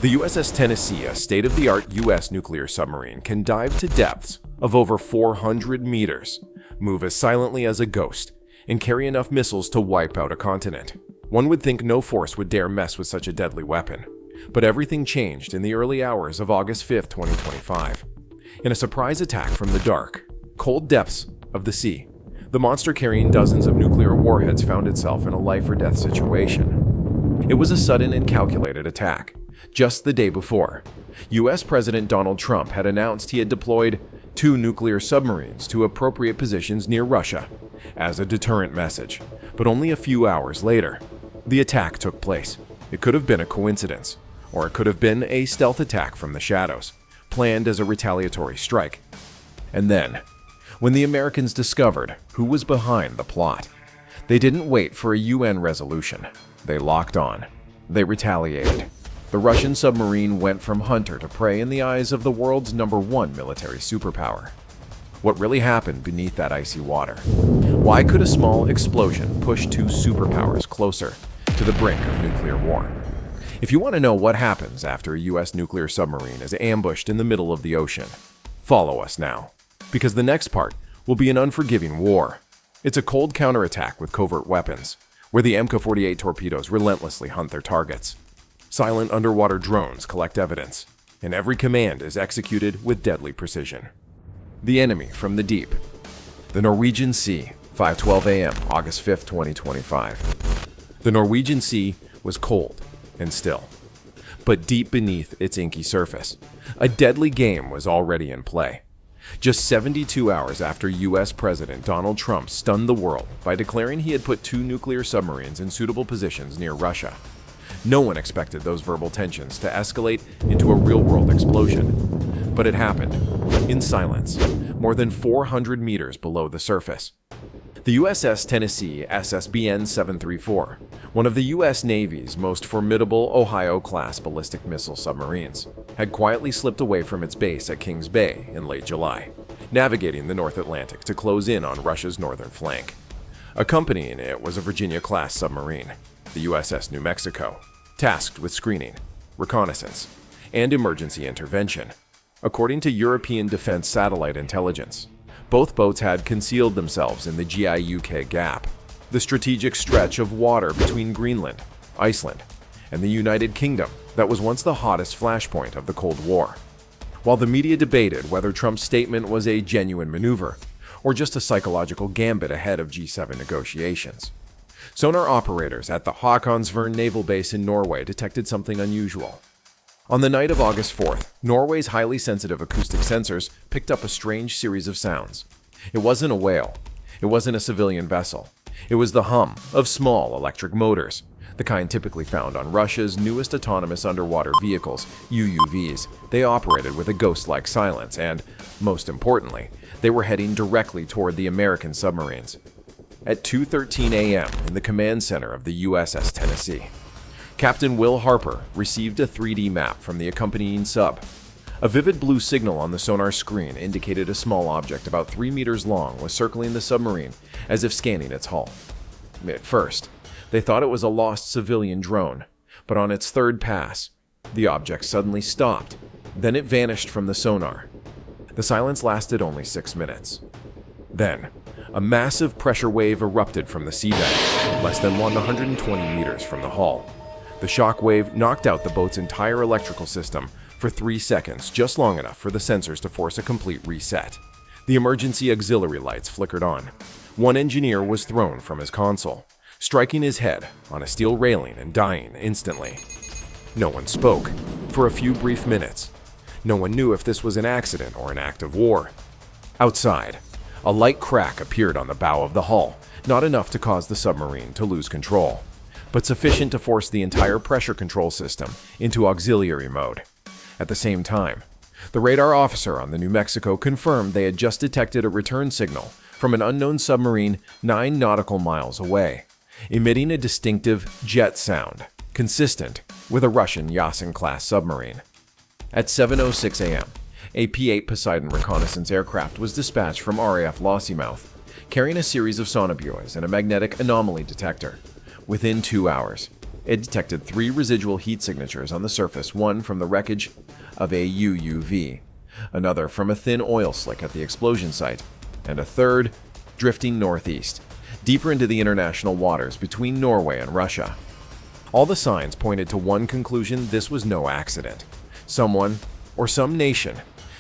The USS Tennessee, a state-of-the-art U.S. nuclear submarine, can dive to depths of over 400 meters, move as silently as a ghost, and carry enough missiles to wipe out a continent. One would think no force would dare mess with such a deadly weapon. But everything changed in the early hours of August 5, 2025. In a surprise attack from the dark, cold depths of the sea, the monster carrying dozens of nuclear warheads found itself in a life-or-death situation. It was a sudden and calculated attack. Just the day before, U.S. President Donald Trump had announced he had deployed 2 nuclear submarines to appropriate positions near Russia as a deterrent message. But only a few hours later, the attack took place. It could have been a coincidence, or it could have been a stealth attack from the shadows, planned as a retaliatory strike. And then, when the Americans discovered who was behind the plot, they didn't wait for a UN resolution. They locked on. They retaliated. The Russian submarine went from hunter to prey in the eyes of the world's #1 military superpower. What really happened beneath that icy water? Why could a small explosion push 2 superpowers closer to the brink of nuclear war? If you want to know what happens after a U.S. nuclear submarine is ambushed in the middle of the ocean, follow us now, because the next part will be an unforgiving war. It's a cold counterattack with covert weapons, where the MK-48 torpedoes relentlessly hunt their targets. Silent underwater drones collect evidence, and every command is executed with deadly precision. The enemy from the deep. The Norwegian Sea, 5:12 a.m., August 5, 2025. The Norwegian Sea was cold and still, but deep beneath its inky surface, a deadly game was already in play. Just 72 hours after U.S. President Donald Trump stunned the world by declaring he had put 2 nuclear submarines in suitable positions near Russia, no one expected those verbal tensions to escalate into a real-world explosion. But it happened, in silence, more than 400 meters below the surface. The USS Tennessee SSBN 734, one of the U.S. Navy's most formidable Ohio-class ballistic missile submarines, had quietly slipped away from its base at Kings Bay in late July, navigating the North Atlantic to close in on Russia's northern flank. Accompanying it was a Virginia-class submarine, the USS New Mexico, tasked with screening, reconnaissance, and emergency intervention. According to European Defense Satellite Intelligence, both boats had concealed themselves in the GIUK Gap, the strategic stretch of water between Greenland, Iceland, and the United Kingdom that was once the hottest flashpoint of the Cold War. While the media debated whether Trump's statement was a genuine maneuver or just a psychological gambit ahead of G7 negotiations, sonar operators at the Håkonsvern Naval Base in Norway detected something unusual. On the night of August 4th, Norway's highly sensitive acoustic sensors picked up a strange series of sounds. It wasn't a whale. It wasn't a civilian vessel. It was the hum of small electric motors, the kind typically found on Russia's newest autonomous underwater vehicles, UUVs. They operated with a ghost-like silence and, most importantly, they were heading directly toward the American submarines. At 2:13 a.m. in the command center of the USS Tennessee, Captain Will Harper received a 3D map from the accompanying sub. A vivid blue signal on the sonar screen indicated a small object about 3 meters long was circling the submarine as if scanning its hull. At first, they thought it was a lost civilian drone, but on its 3rd pass, the object suddenly stopped. Then it vanished from the sonar. The silence lasted only 6 minutes. Then, a massive pressure wave erupted from the seabed, less than 120 meters from the hull. The shock wave knocked out the boat's entire electrical system for 3 seconds, just long enough for the sensors to force a complete reset. The emergency auxiliary lights flickered on. One engineer was thrown from his console, striking his head on a steel railing and dying instantly. No one spoke for a few brief minutes. No one knew if this was an accident or an act of war. Outside, a light crack appeared on the bow of the hull, not enough to cause the submarine to lose control, but sufficient to force the entire pressure control system into auxiliary mode. At the same time, the radar officer on the New Mexico confirmed they had just detected a return signal from an unknown submarine 9 nautical miles away, emitting a distinctive jet sound, consistent with a Russian Yasin-class submarine. At 7:06 a.m., a P-8 Poseidon reconnaissance aircraft was dispatched from RAF Lossiemouth, carrying a series of sonobuoys and a magnetic anomaly detector. Within 2 hours, It detected 3 residual heat signatures on the surface, one from the wreckage of a UUV, another from a thin oil slick at the explosion site, and a third drifting northeast, deeper into the international waters between Norway and Russia. All the signs pointed to one conclusion: this was no accident. Someone, or some nation,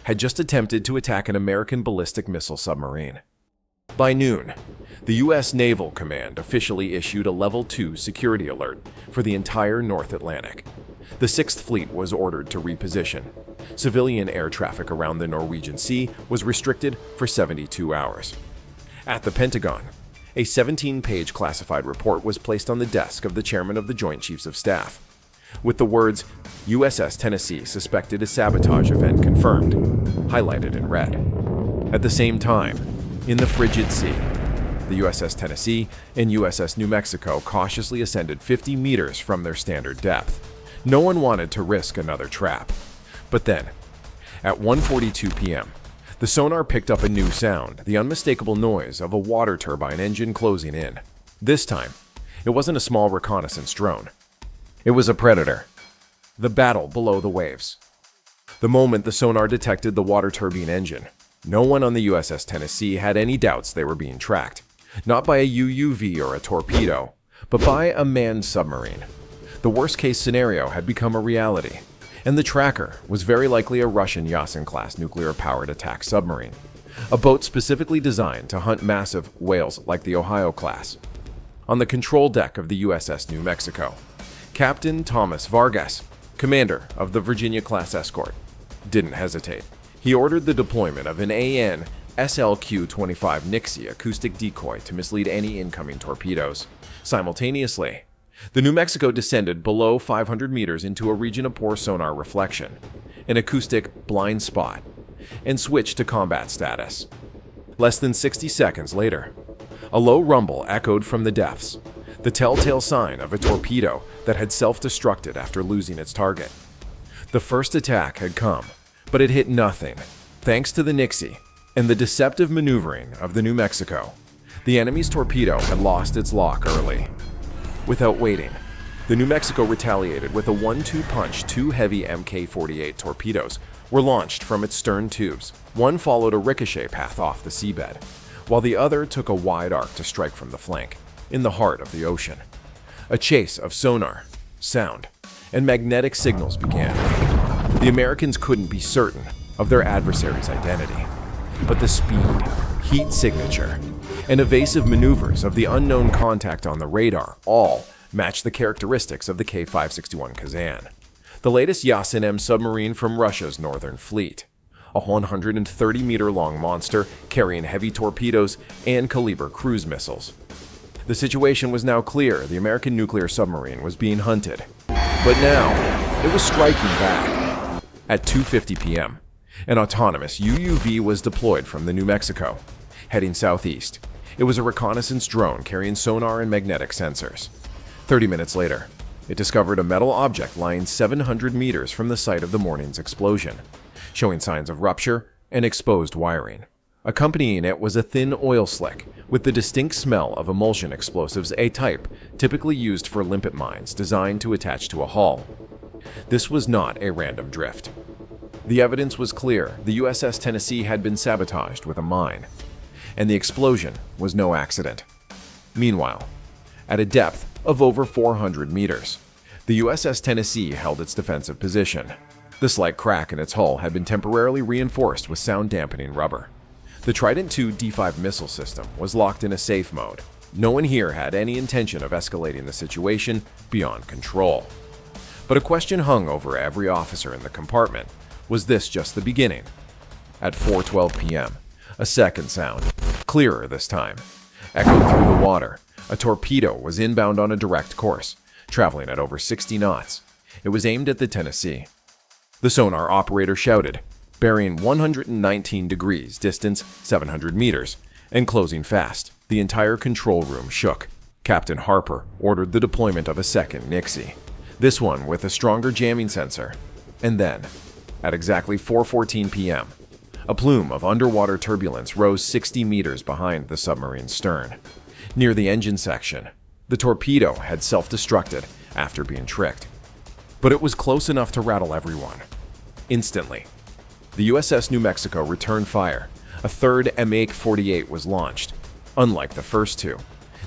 had just attempted to attack an American ballistic missile submarine. By noon, the U.S. Naval Command officially issued a Level 2 security alert for the entire North Atlantic. The 6th Fleet was ordered to reposition. Civilian air traffic around the Norwegian Sea was restricted for 72 hours. At the Pentagon, a 17-page classified report was placed on the desk of the chairman of the Joint Chiefs of Staff, with the words "USS Tennessee suspected a sabotage event confirmed" highlighted in red. At the same time, in the frigid sea, the USS Tennessee and USS New Mexico cautiously ascended 50 meters from their standard depth. No one wanted to risk another trap. But then, at 1:42 p.m., the sonar picked up a new sound, the unmistakable noise of a water turbine engine closing in. This time, it wasn't a small reconnaissance drone. It was a predator. The battle below the waves. The moment the sonar detected the water turbine engine, no one on the USS Tennessee had any doubts they were being tracked. Not by a UUV or a torpedo, but by a manned submarine. The worst-case scenario had become a reality, and the tracker was very likely a Russian Yasin-class nuclear-powered attack submarine, a boat specifically designed to hunt massive whales like the Ohio class. On the control deck of the USS New Mexico, Captain Thomas Vargas, commander of the Virginia-class escort, didn't hesitate. He ordered the deployment of an AN SLQ-25 Nixie acoustic decoy to mislead any incoming torpedoes. Simultaneously, the New Mexico descended below 500 meters into a region of poor sonar reflection, an acoustic blind spot, and switched to combat status. Less than 60 seconds later, a low rumble echoed from the depths, the telltale sign of a torpedo that had self-destructed after losing its target. The first attack had come, but it hit nothing. Thanks to the Nixie and the deceptive maneuvering of the New Mexico, the enemy's torpedo had lost its lock early. Without waiting, the New Mexico retaliated with a 1-2 punch. 2 heavy Mk-48 torpedoes were launched from its stern tubes. One followed a ricochet path off the seabed, while the other took a wide arc to strike from the flank, in the heart of the ocean. A chase of sonar, sound, and magnetic signals began. The Americans couldn't be certain of their adversary's identity, but the speed, heat signature, and evasive maneuvers of the unknown contact on the radar all matched the characteristics of the K-561 Kazan, the latest Yasin-M submarine from Russia's Northern Fleet, a 130-meter-long monster carrying heavy torpedoes and Kaliber cruise missiles. The situation was now clear: the American nuclear submarine was being hunted. But now, it was striking back. At 2:50 p.m., an autonomous UUV was deployed from the New Mexico, heading southeast. It was a reconnaissance drone carrying sonar and magnetic sensors. 30 minutes later, it discovered a metal object lying 700 meters from the site of the morning's explosion, showing signs of rupture and exposed wiring. Accompanying it was a thin oil slick with the distinct smell of emulsion explosives, a type typically used for limpet mines designed to attach to a hull. This was not a random drift. The evidence was clear: the USS Tennessee had been sabotaged with a mine, and the explosion was no accident. Meanwhile, at a depth of over 400 meters, the USS Tennessee held its defensive position. The slight crack in its hull had been temporarily reinforced with sound-dampening rubber. The Trident II D5 missile system was locked in a safe mode. No one here had any intention of escalating the situation beyond control. But a question hung over every officer in the compartment: was this just the beginning? At 4:12 p.m., a second sound, clearer this time, echoed through the water. A torpedo was inbound on a direct course, traveling at over 60 knots. It was aimed at the Tennessee. The sonar operator shouted, bearing 119 degrees, distance 700 meters, and closing fast. The entire control room shook. Captain Harper ordered the deployment of a second Nixie, this one with a stronger jamming sensor. And then, at exactly 4:14 p.m., a plume of underwater turbulence rose 60 meters behind the submarine's stern. Near the engine section, the torpedo had self-destructed after being tricked. But it was close enough to rattle everyone. Instantly, the USS New Mexico returned fire. A third MH-48 was launched. Unlike the first two,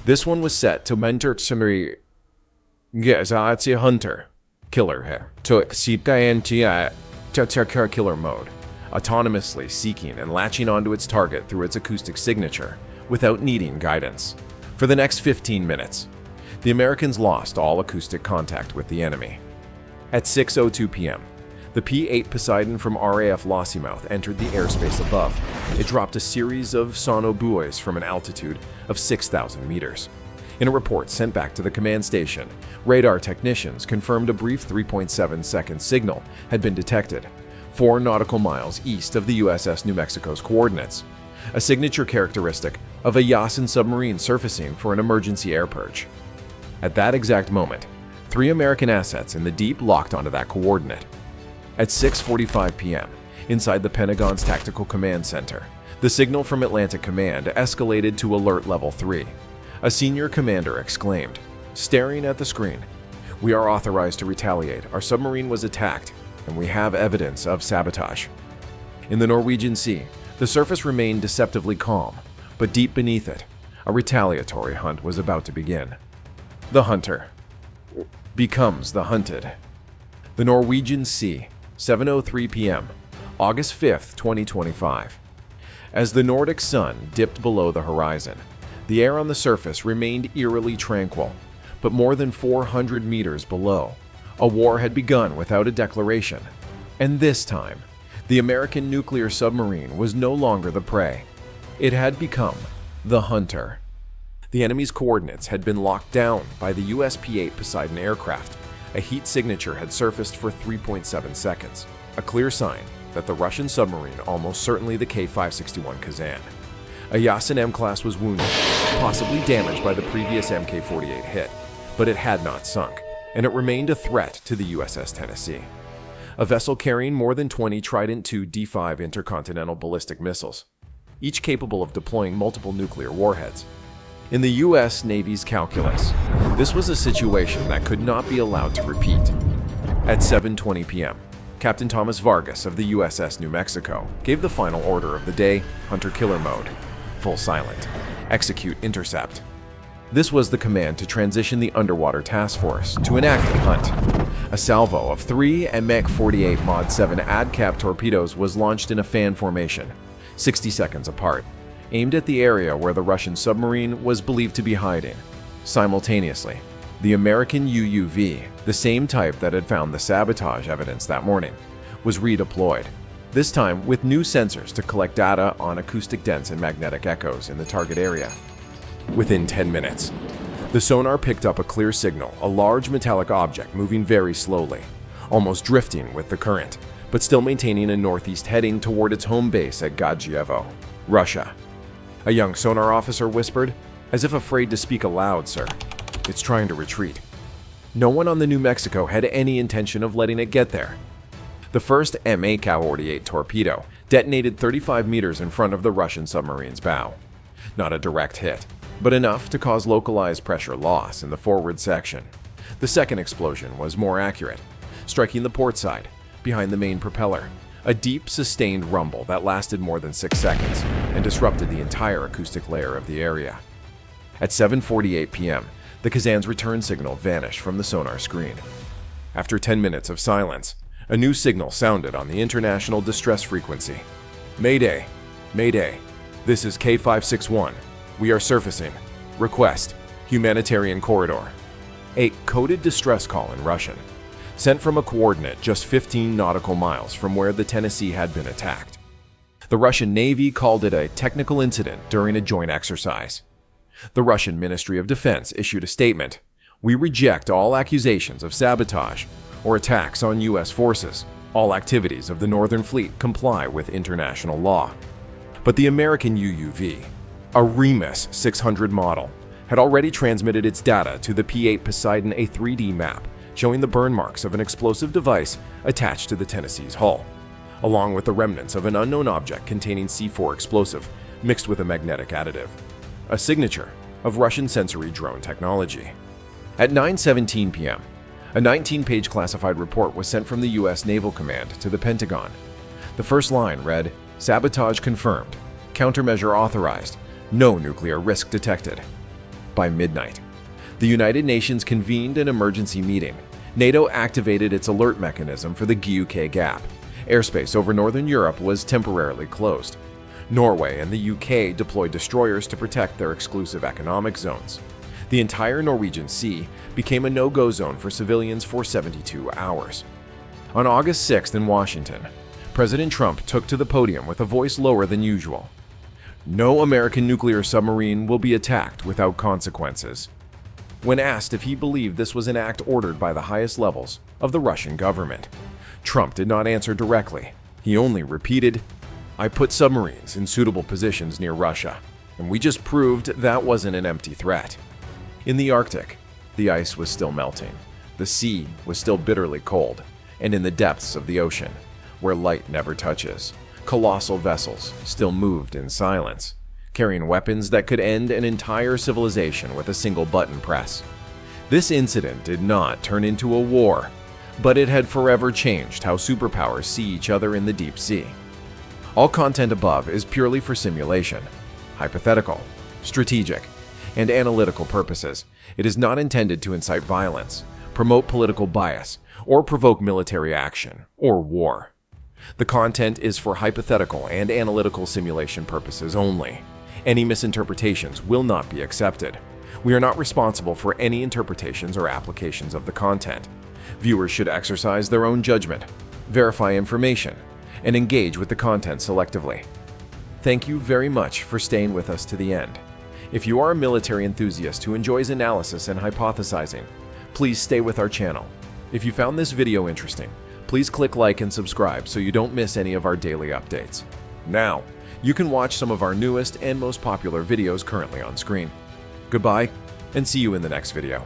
this one was set to mentor Submarine. Yes, it's a hunter killer here. To killer mode, autonomously seeking and latching onto its target through its acoustic signature without needing guidance. For the next 15 minutes, the Americans lost all acoustic contact with the enemy. At 6:02 p.m., the P-8 Poseidon from RAF Lossiemouth entered the airspace above. It dropped a series of sonobuoys from an altitude of 6,000 meters. In a report sent back to the command station, radar technicians confirmed a brief 3.7-second signal had been detected, 4 nautical miles east of the USS New Mexico's coordinates, a signature characteristic of a Yasen submarine surfacing for an emergency air purge. At that exact moment, 3 American assets in the deep locked onto that coordinate. At 6:45 p.m., inside the Pentagon's Tactical Command Center, the signal from Atlantic Command escalated to Alert Level 3. A senior commander exclaimed, staring at the screen, "We are authorized to retaliate. Our submarine was attacked, and we have evidence of sabotage." In the Norwegian Sea, the surface remained deceptively calm, but deep beneath it, a retaliatory hunt was about to begin. The hunter becomes the hunted. The Norwegian Sea, 7:03 p.m., August 5th, 2025. As the Nordic sun dipped below the horizon, the air on the surface remained eerily tranquil, but more than 400 meters below, a war had begun without a declaration. And this time, the American nuclear submarine was no longer the prey. It had become the hunter. The enemy's coordinates had been locked down by the US P-8 Poseidon aircraft. A heat signature had surfaced for 3.7 seconds, a clear sign that the Russian submarine, almost certainly the K-561 Kazan. A Yasen M-class was wounded, possibly damaged by the previous Mk-48 hit, but it had not sunk, and it remained a threat to the USS Tennessee. A vessel carrying more than 20 Trident II D5 intercontinental ballistic missiles, each capable of deploying multiple nuclear warheads. In the U.S. Navy's calculus, this was a situation that could not be allowed to repeat. At 7:20 p.m., Captain Thomas Vargas of the USS New Mexico gave the final order of the day, hunter-killer mode, full silent, execute intercept. This was the command to transition the underwater task force to an active hunt. A salvo of 3 MK-48 Mod 7 ADCAP torpedoes was launched in a fan formation, 60 seconds apart, aimed at the area where the Russian submarine was believed to be hiding. Simultaneously, the American UUV, the same type that had found the sabotage evidence that morning, was redeployed, this time with new sensors to collect data on acoustic dents and magnetic echoes in the target area. Within 10 minutes, the sonar picked up a clear signal, a large metallic object moving very slowly, almost drifting with the current, but still maintaining a northeast heading toward its home base at Gadjevo, Russia. A young sonar officer whispered, as if afraid to speak aloud, "Sir, it's trying to retreat." No one on the New Mexico had any intention of letting it get there. The first MK-48 torpedo detonated 35 meters in front of the Russian submarine's bow. Not a direct hit, but enough to cause localized pressure loss in the forward section. The second explosion was more accurate, striking the port side, behind the main propeller, a deep, sustained rumble that lasted more than 6 seconds and disrupted the entire acoustic layer of the area. At 7:48 p.m., the Kazan's return signal vanished from the sonar screen. After 10 minutes of silence, a new signal sounded on the international distress frequency. "Mayday! Mayday! This is K-561. We are surfacing. Request. Humanitarian corridor." A coded distress call in Russian, sent from a coordinate just 15 nautical miles from where the Tennessee had been attacked. The Russian Navy called it a technical incident during a joint exercise. The Russian Ministry of Defense issued a statement: "We reject all accusations of sabotage or attacks on U.S. forces. All activities of the Northern Fleet comply with international law." But the American UUV, a Remus 600 model, had already transmitted its data to the P-8 Poseidon, a 3D map showing the burn marks of an explosive device attached to the Tennessee's hull, along with the remnants of an unknown object containing C4 explosive mixed with a magnetic additive, a signature of Russian sensory drone technology. At 9:17 p.m., A 19-page classified report was sent from the U.S. Naval Command to the Pentagon. The first line read, "Sabotage confirmed. Countermeasure authorized. No nuclear risk detected." By midnight, the United Nations convened an emergency meeting. NATO activated its alert mechanism for the GUK Gap. Airspace over northern Europe was temporarily closed. Norway and the UK deployed destroyers to protect their exclusive economic zones. The entire Norwegian Sea became a no-go zone for civilians for 72 hours. On August 6th in Washington, President Trump took to the podium with a voice lower than usual. No American nuclear submarine will be attacked without consequences. When asked if he believed this was an act ordered by the highest levels of the Russian government, Trump did not answer directly. He only repeated, "I put submarines in suitable positions near Russia, and we just proved that wasn't an empty threat." In the Arctic, the ice was still melting, the sea was still bitterly cold, and in the depths of the ocean, where light never touches, colossal vessels still moved in silence, carrying weapons that could end an entire civilization with a single button press. This incident did not turn into a war, but it had forever changed how superpowers see each other in the deep sea. All content above is purely for simulation, hypothetical, strategic, and analytical purposes. It is not intended to incite violence, promote political bias, or provoke military action or war. The content is for hypothetical and analytical simulation purposes only. Any misinterpretations will not be accepted. We are not responsible for any interpretations or applications of the content. Viewers should exercise their own judgment, verify information, and engage with the content selectively. Thank you very much for staying with us to the end. If you are a military enthusiast who enjoys analysis and hypothesizing, please stay with our channel. If you found this video interesting, please click like and subscribe so you don't miss any of our daily updates. Now, you can watch some of our newest and most popular videos currently on screen. Goodbye, and see you in the next video.